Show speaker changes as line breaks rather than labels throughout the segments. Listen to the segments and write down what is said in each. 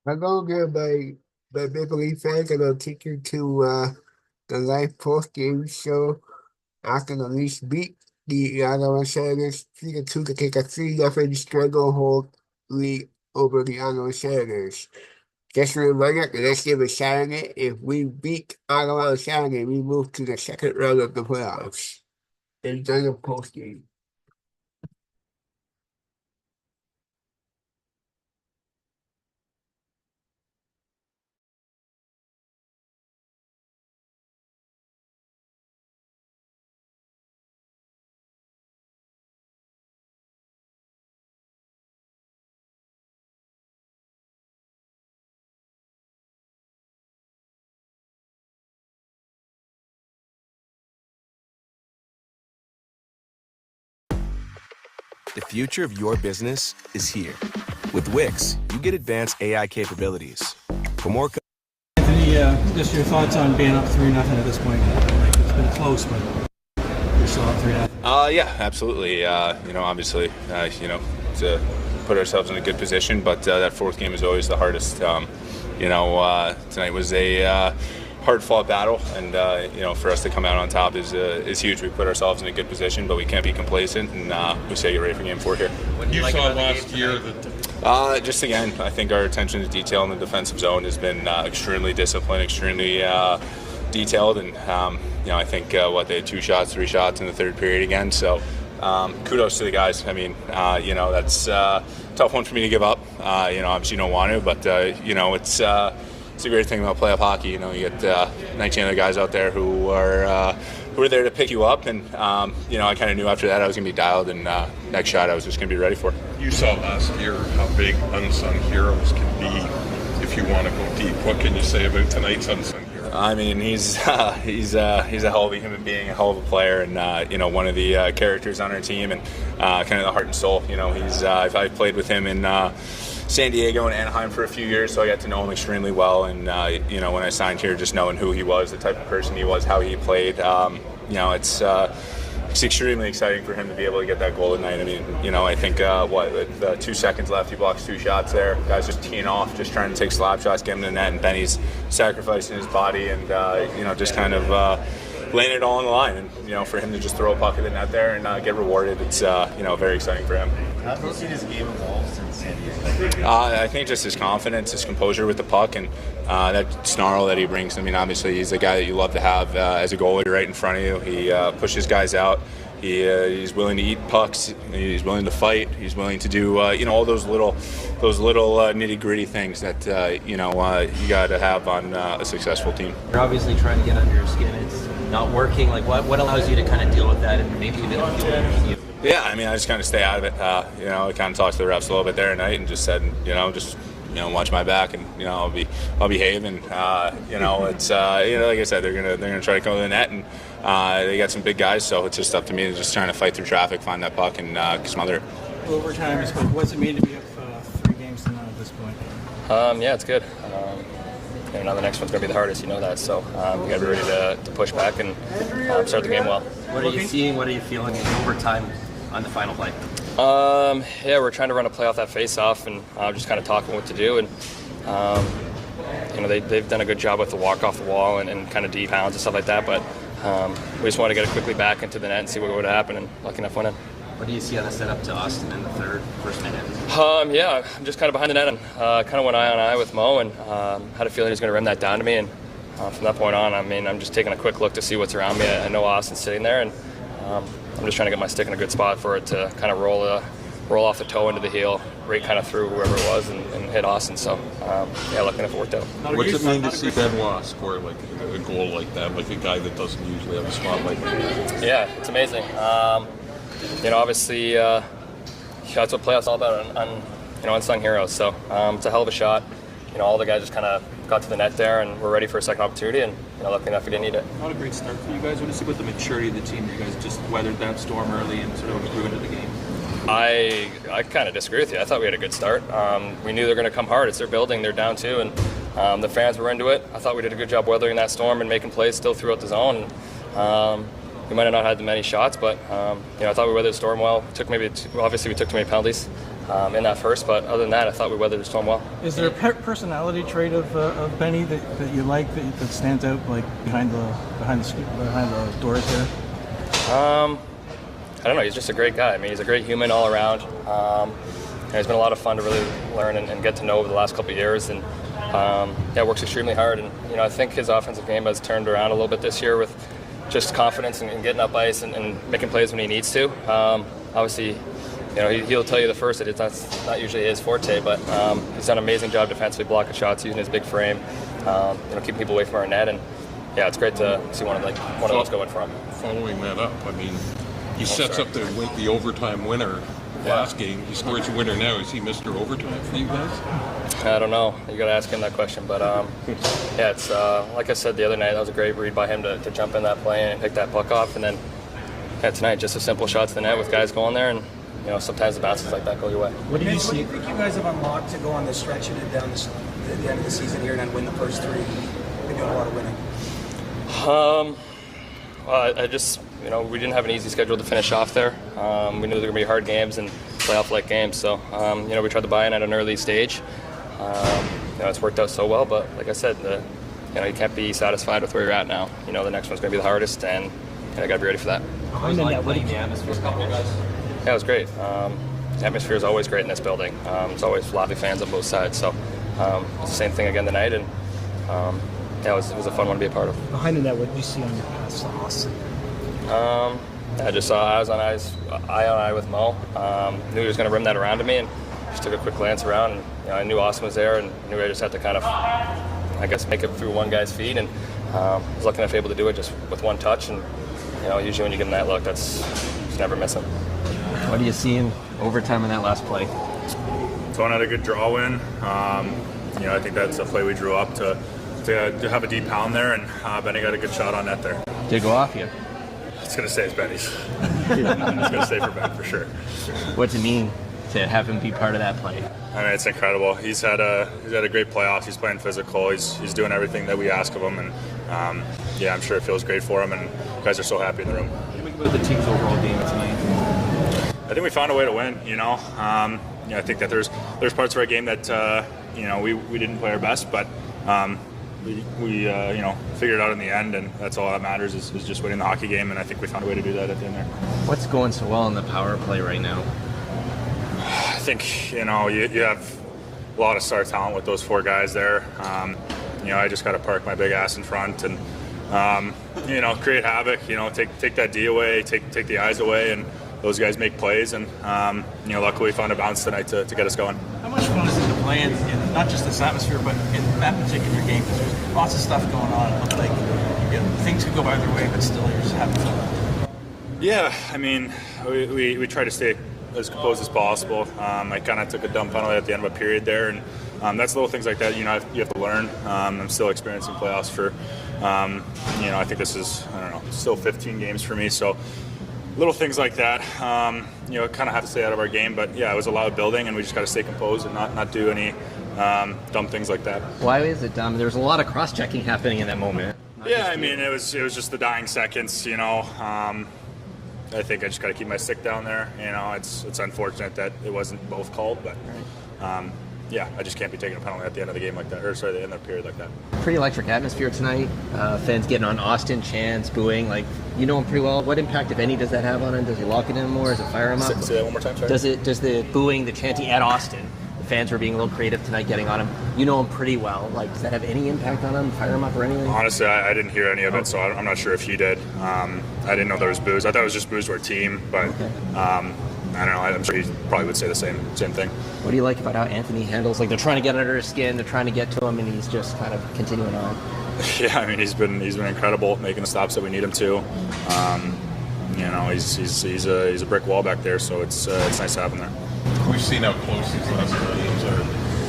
I'm gonna give my Maple Leaf fans. I'm gonna take you to the live post game show after the Leafs beat the Ottawa Senators 3-2 to take a 3-0 stranglehold lead over the Ottawa Senators. Just a reminder, the next game is Saturday. If we beat Ottawa on Saturday, we move to the second round of the playoffs. Enjoy the post game.
The future of your business is here. With Wix, you get advanced AI capabilities. For more
Anthony, just your thoughts on being up 3-0 at this point. Like, it's been close, but you're still up 3-0.
Yeah, absolutely. Obviously, to put ourselves in a good position, but that fourth game is always the hardest. Tonight was a hard-fought battle, and for us to come out on top is huge. We put ourselves in a good position, but we can't be complacent, and we say get ready for game 4 here.
You saw last year that.
Just again, I think our attention to detail in the defensive zone has been extremely disciplined, extremely detailed, and I think they had 2 shots, 3 shots in the third period again. So kudos to the guys. I mean, that's a tough one for me to give up. Obviously you don't want to, but it's a great thing about playoff hockey. You get 19 other guys out there who are there to pick you up, and I kind of knew after that I was going to be dialed, and next shot I was just going to be ready for.
You saw last year how big unsung heroes can be if you want to go deep. What can you say about tonight's unsung hero?
I mean, he's a hell of a human being, a hell of a player, and one of the characters on our team, and kind of the heart and soul. I've played with him in San Diego and Anaheim for a few years, so I got to know him extremely well. And when I signed here, just knowing who he was, the type of person he was, how he played, it's extremely exciting for him to be able to get that goal tonight. I mean, I think with 2 seconds left, he blocks 2 shots there. Guys just teeing off, just trying to take slap shots, get him to the net, and Benny's sacrificing his body and just kind of laying it all on the line. And for him to just throw a puck at the net there and get rewarded, it's very exciting for him.
How have you seen his game evolve since San Diego?
I think just his confidence, his composure with the puck, and that snarl that he brings. I mean, obviously he's a guy that you love to have as a goalie right in front of you. He pushes guys out. He's willing to eat pucks. He's willing to fight. He's willing to do all those little nitty gritty things that you got to have on a successful team.
You're obviously trying to get under your skin. It's not working. Like what allows you to kind of deal with that and maybe even feel it?
Yeah, I mean, I just kind of stay out of it. I kind of talked to the refs a little bit there at night and just said, watch my back, and I'll behave. And it's like I said, they're gonna try to come to the net, and they got some big guys, so it's just up to me to just trying to fight through traffic, find that puck, and smother it.
Overtime is quick. What's it mean to be up 3 games to none at this point?
Yeah, it's good. Now the next one's going to be the hardest, you know that. So we got to be ready to push back and start the game well.
What are you seeing? What are you feeling in overtime on the final play?
We're trying to run a play off that face-off, and just kind of talking what to do. And they've done a good job with the walk off the wall and kind of deep pounds and stuff like that. But we just want to get it quickly back into the net and see what would happen. And lucky enough, win it.
What do you see on the setup to Austin in the first minute?
I'm just kind of behind the net and kind of went eye on eye with Mo and had a feeling he was going to rim that down to me. And from that point on, I'm just taking a quick look to see what's around me. I know Austin's sitting there, and I'm just trying to get my stick in a good spot for it to kind of roll off the toe into the heel, right kind of through whoever it was, and hit Austin. So, lucky enough it worked out.
What's it mean to see Benoit score like a goal like that, like a guy that doesn't usually have a spotlight?
Yeah, it's amazing. Obviously, that's what playoffs all about on unsung heroes. So it's a hell of a shot. All the guys just kind of got to the net there, and we're ready for a second opportunity. And lucky enough, we didn't need it.
Not a great start for you guys. What do you see with the maturity of the team? You guys just weathered that storm early and sort of grew into the game.
I kind of disagree with you. I thought we had a good start. We knew they were going to come hard. It's their building. They're down 2, and the fans were into it. I thought we did a good job weathering that storm and making plays still throughout the zone. We might have not had many shots, but I thought we weathered the storm well. Obviously we took too many penalties, in that first. But other than that, I thought we weathered the storm well.
Is there a personality trait of Benny that you like that stands out like behind the doors here?
I don't know. He's just a great guy. I mean, he's a great human all around. And it's been a lot of fun to really learn and get to know over the last couple of years. And works extremely hard. And I think his offensive game has turned around a little bit this year with just confidence and getting up ice and making plays when he needs to. Obviously, he'll tell you the first that that's not usually his forte, but he's done an amazing job defensively, blocking shots, using his big frame, keeping people away from our net. And it's great to see one of those going for him.
Following that up, I mean, he sets up the overtime winner last game. He scores a winner now. Is he Mr. Overtime for you guys?
I don't know. You got to ask him that question. But it's like I said the other night, that was a great read by him to jump in that play and pick that puck off. And then tonight, just a simple shot to the net with guys going there. And sometimes the bounces like that go your way.
What do you think you guys have unlocked to go on this stretch and down at the end of the season here and then win the first three? You've been doing a lot of winning.
I just, we didn't have an easy schedule to finish off there. We knew there were going to be hard games and playoff-like games. So, we tried to buy in at an early stage. It's worked out so well. But like I said, you can't be satisfied with where you're at now. The next one's going to be the hardest, and I got to be ready for that.
How was it like playing the atmosphere with a couple of guys?
Yeah, it was great. The atmosphere is always great in this building. It's always lively fans on both sides. So it's the same thing again tonight, and it was a fun one to be a part of.
Behind the net, what did you see on your pass to Austin?
I just saw eye on eye with Mo. Knew he was going to rim that around to me, and just took a quick glance around. And I knew Austin was there, and knew I just had to kind of, make it through one guy's feet. And was lucky enough able to do it just with one touch. And usually when you give him that look, that's just never missing.
What do you see in overtime in that last play?
Tone had a good draw win. I think that's a play we drew up to have a deep pound there, and Benny got a good shot on net there.
Did it go off you?
It's going to stay as Benny's. It's going to stay for Ben for sure.
What's it mean to have him be part of that play?
I mean, it's incredible. He's had a great playoffs. He's playing physical. He's doing everything that we ask of him, and I'm sure it feels great for him. And you guys are so happy in the room.
What do you think about the team's overall game tonight?
I think we found a way to win. I think that there's parts of our game that we didn't play our best, but we figured it out in the end, and that's all that matters is just winning the hockey game. And I think we found a way to do that at the end there.
What's going so well in the power play right now?
I think you have a lot of star talent with those four guys there. I just got to park my big ass in front and create havoc. Take that D away, take the eyes away, and those guys make plays. And luckily we found a bounce tonight to get us going.
How much fun is it to play in not just this atmosphere, but in that particular game? Because there's lots of stuff going on. It looks like things could go either way, but still you're just having fun.
Yeah, I mean, we try to stay as composed as possible. I kind of took a dumb penalty at the end of a period there, and that's little things like that. You have to learn. I'm still experiencing playoffs for. I think this is still 15 games for me. So little things like that. Kind of have to stay out of our game. But yeah, it was a loud building, and we just got to stay composed and not do any dumb things like that.
Why is it dumb? There's a lot of cross-checking happening in that moment.
Yeah, I mean, it was just the dying seconds. I think I just got to keep my stick down there. It's unfortunate that it wasn't both called, but I just can't be taking a penalty at the end of the game like that, the end of the period like that.
Pretty electric atmosphere tonight. Fans getting on Austin, chants, booing. Like, you know him pretty well. What impact, if any, does that have on him? Does he lock it in more? Does it fire him up?
Say that one more time, sorry.
Does the booing, the chanting at Austin, the fans were being a little creative tonight, getting on him. You know him pretty well. Like, does that have any impact on him? Fire him up or anything?
Honestly, I didn't hear any of it, so I'm not sure if he did. I didn't know there was booze. I thought it was just booze to our team, but I don't know. I'm sure he probably would say the same thing.
What do you like about how Anthony handles? Like, they're trying to get under his skin, they're trying to get to him, and he's just kind of continuing on.
Yeah, I mean, he's been incredible, making the stops that we need him to. He's a brick wall back there, so it's nice to have him there.
We've seen how close these last games are.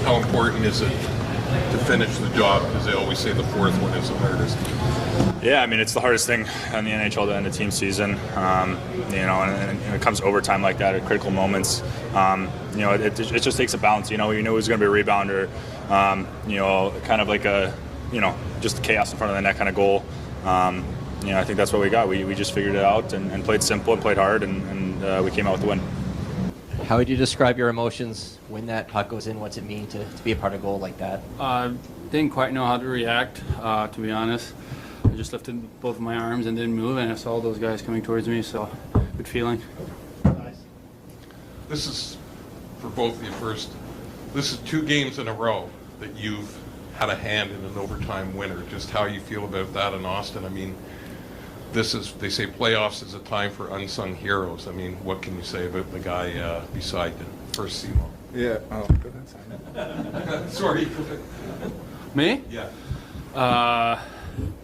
How important is it to finish the job? Because they always say the fourth one is the hardest.
Yeah, I mean, it's the hardest thing in the NHL to end a team season. And it comes overtime like that at critical moments. It just takes a balance. You know who's going to be a rebounder. Kind of like just chaos in front of the net kind of goal. I think that's what we got. We just figured it out and played simple and played hard, and we came out with the win.
How would you describe your emotions when that puck goes in? What's it mean to be a part of a goal like that?
Didn't quite know how to react, to be honest. I just lifted both of my arms and didn't move, and I saw those guys coming towards me, so good feeling.
This is, for both of you first, this is 2 games in a row that you've had a hand in an overtime winner. Just how you feel about that in Austin. I mean, this is, they say playoffs is a time for unsung heroes. I mean, what can you say about the guy beside you? First, Simon.
Yeah. Oh, go ahead, Simon.
Sorry.
Me?
Yeah.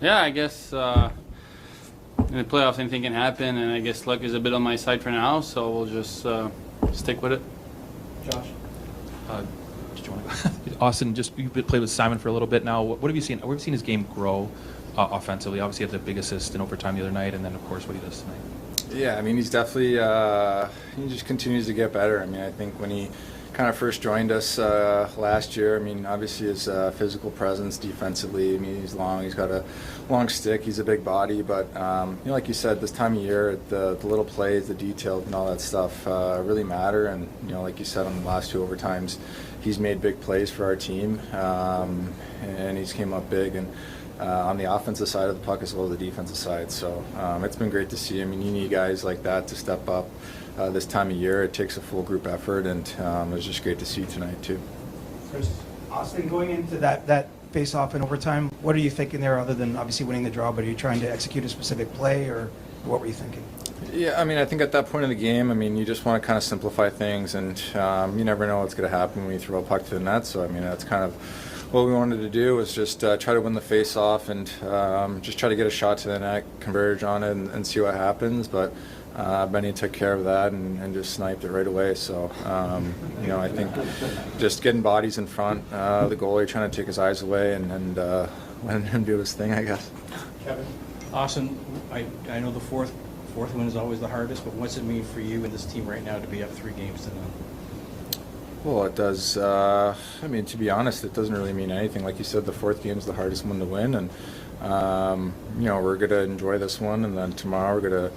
Yeah, I guess in the playoffs anything can happen, and I guess luck is a bit on my side for now, so we'll just stick with it.
Josh?
Did you want to Austin, just you played with Simon for a little bit now. What have you seen? We've seen his game grow offensively. Obviously, he had the big assist in overtime the other night, and then, of course, what he does tonight.
Yeah, I mean, he's definitely, he just continues to get better. I mean, I think when he kind of first joined us last year, I mean, obviously his physical presence defensively, I mean, he's long, he's got a long stick, he's a big body, but, you know, like you said, this time of year, the little plays, the details and all that stuff really matter, and, you know, like you said, on the last 2 overtimes, he's made big plays for our team, and he's came up big, and on the offensive side of the puck as well as the defensive side. So it's been great to see. I mean, you need guys like that to step up this time of year. It takes a full group effort, and it was just great to see tonight too.
Chris, Austin, going into that face-off in overtime, what are you thinking there other than obviously winning the draw, but are you trying to execute a specific play, or what were you thinking?
Yeah, I mean, I think at that point in the game, I mean, you just want to kind of simplify things, and you never know what's going to happen when you throw a puck to the net. So, I mean, that's kind of what we wanted to do, was just try to win the face-off and just try to get a shot to the net, converge on it, and see what happens. But Benny took care of that and just sniped it right away. So, you know, I think just getting bodies in front, the goalie trying to take his eyes away and letting him do his thing, I guess.
Kevin?
Austin, I know the fourth win is always the hardest, but what's it mean for you and this team right now to be up 3 games to none?
Well, it does. I mean, to be honest, it doesn't really mean anything. Like you said, the 4th game is the hardest one to win, and you know, we're going to enjoy this one, and then tomorrow we're going to,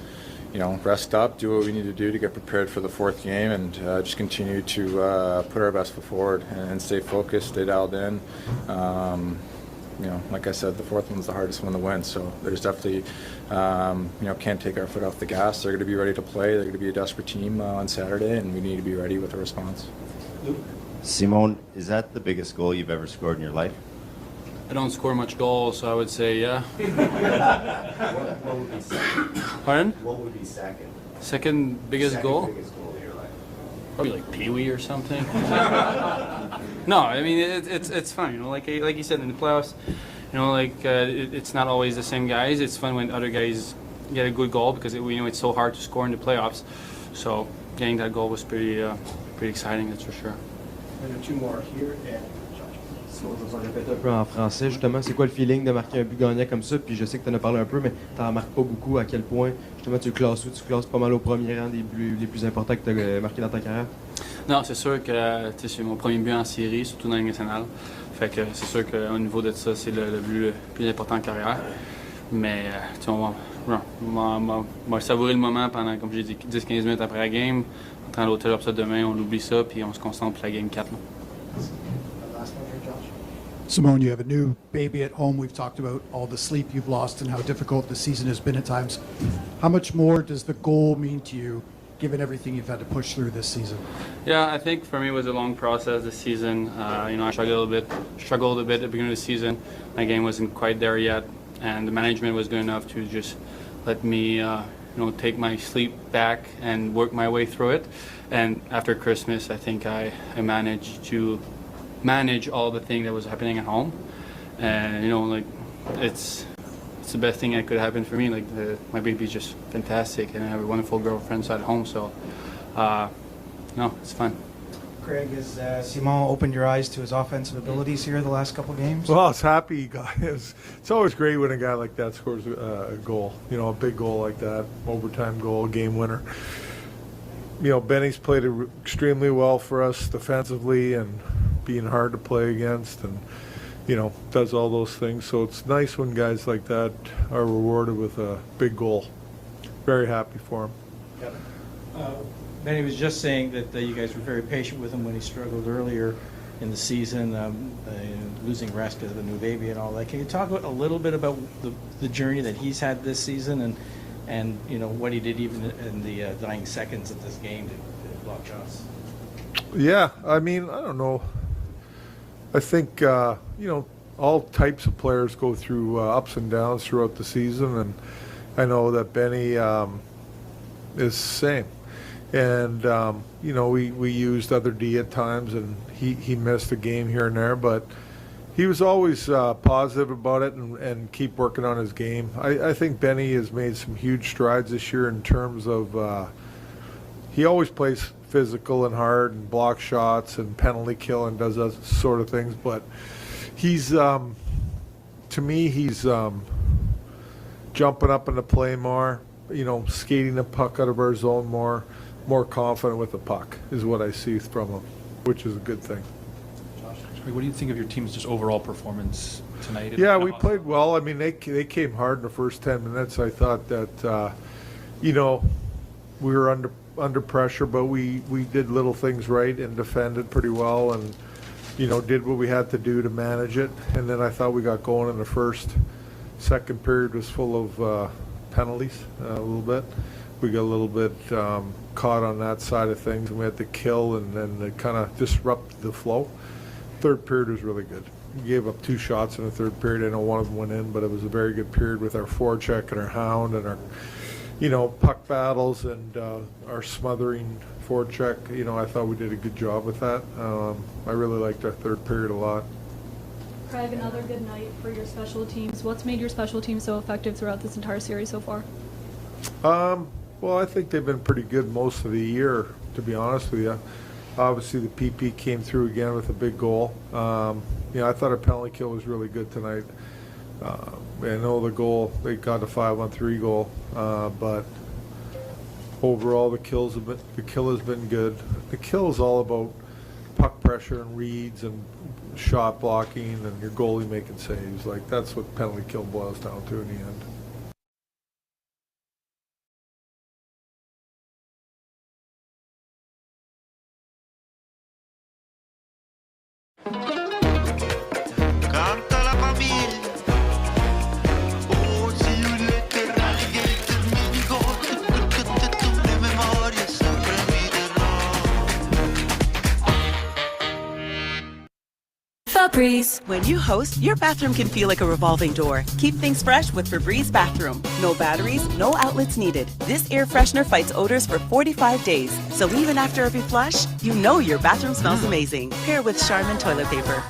you know, rest up, do what we need to do to get prepared for the 4th game, and just continue to put our best foot forward and stay focused, stay dialed in. You know, like I said, the 4th one's the hardest one to win, so there's definitely, you know, can't take our foot off the gas. They're going to be ready to play. They're going to be a desperate team on Saturday, and we need to be ready with a response.
Simone, is that the biggest goal you've ever scored in your life?
I don't score much goals, so I would say yeah.
What would be second?
Pardon?
What would be second?
Second biggest goal?
Biggest goal of your life.
Probably like Pee Wee or something. No, I mean it's fun. You know, like you said in the playoffs, you know, like it's not always the same guys. It's fun when other guys get a good goal because we know it's so hard to score in the playoffs. So getting that goal was pretty exciting, that's for sure.
And then 2 more here, and
Je répète un peu en français, justement, c'est quoi le feeling de marquer un but gagnant comme ça? Puis je sais que tu en as parlé un peu, mais tu n'en marques pas beaucoup. À quel point, justement, tu le classes où? Tu classes pas mal au premier rang les plus importants que tu as marqué dans ta carrière?
Non, c'est sûr que c'est mon premier but en série, surtout dans la Ligue nationale. Fait que c'est sûr qu'au niveau de ça, c'est le but le plus important en carrière. Mais on va savourer le moment pendant, comme j'ai dit, 10-15 minutes après la game. En train à l'hôtel, après ça demain, on oublie ça, puis on se concentre pour la game 4. Là.
Simone, you have a new baby at home. We've talked about all the sleep you've lost and how difficult the season has been at times. How much more does the goal mean to you, given everything you've had to push through this season?
Yeah, I think for me it was a long process this season. You know, I struggled a bit at the beginning of the season. My game wasn't quite there yet, and the management was good enough to just let me, you know, take my sleep back and work my way through it. And after Christmas, I think I managed to manage all the things that was happening at home, and you know, like it's the best thing that could happen for me. Like my baby's just fantastic, and I have a wonderful girlfriend at home, so no, it's fun.
Craig, has Simon opened your eyes to his offensive abilities here the last couple games?
Well, it's happy, guys. It's always great when a guy like that scores a goal. You know, a big goal like that, overtime goal, game winner. You know, Benny's played extremely well for us defensively and being hard to play against, and you know, does all those things. So it's nice when guys like that are rewarded with a big goal. Very happy for him.
Kevin?
Benny was just saying that you guys were very patient with him when he struggled earlier in the season, losing rest because of a new baby and all that. Can you talk a little bit about the journey that he's had this season and you know what he did even in the dying seconds of this game to block shots?
Yeah, I mean, I don't know. I think all types of players go through ups and downs throughout the season, and I know that Benny is the same. And we used other D at times, and he missed a game here and there, but he was always positive about it and keep working on his game. I think Benny has made some huge strides this year in terms of he always plays physical and hard and blocks shots and penalty kill and does those sort of things, but he's to me he's jumping up in the play more, skating the puck out of our zone more confident with the puck is what I see from him, which is a good thing.
What do you think of your team's just overall performance tonight?
Yeah, we played well. I mean, they came hard in the first 10 minutes. I thought that we were under pressure, but we did little things right and defended pretty well, and did what we had to do to manage it. And then I thought we got going in the first. Second period was full of penalties a little bit. We got a little bit caught on that side of things, and we had to kill, and then it kind of disrupted the flow. Third period was really good. We gave up 2 shots in the third period. I know one of them went in, but it was a very good period with our forecheck and our hound and our puck battles and our smothering forecheck. I thought we did a good job with that. I really liked our third period a lot.
Craig, another good night for your special teams. What's made your special teams so effective throughout this entire series so far?
Well, I think they've been pretty good most of the year, to be honest with you. Obviously, the PP came through again with a big goal. I thought our penalty kill was really good tonight. I know the goal, they got a 5-on-3 goal, but overall the kill has been good. The kill is all about puck pressure and reads and shot blocking and your goalie making saves. Like, that's what penalty kill boils down to in the end.
Febreze. When you host, your bathroom can feel like a revolving door. Keep things fresh with Febreze Bathroom. No batteries, no outlets needed. This air freshener fights odors for 45 days. So even after every flush, you know your bathroom smells amazing. Pair with Charmin toilet paper.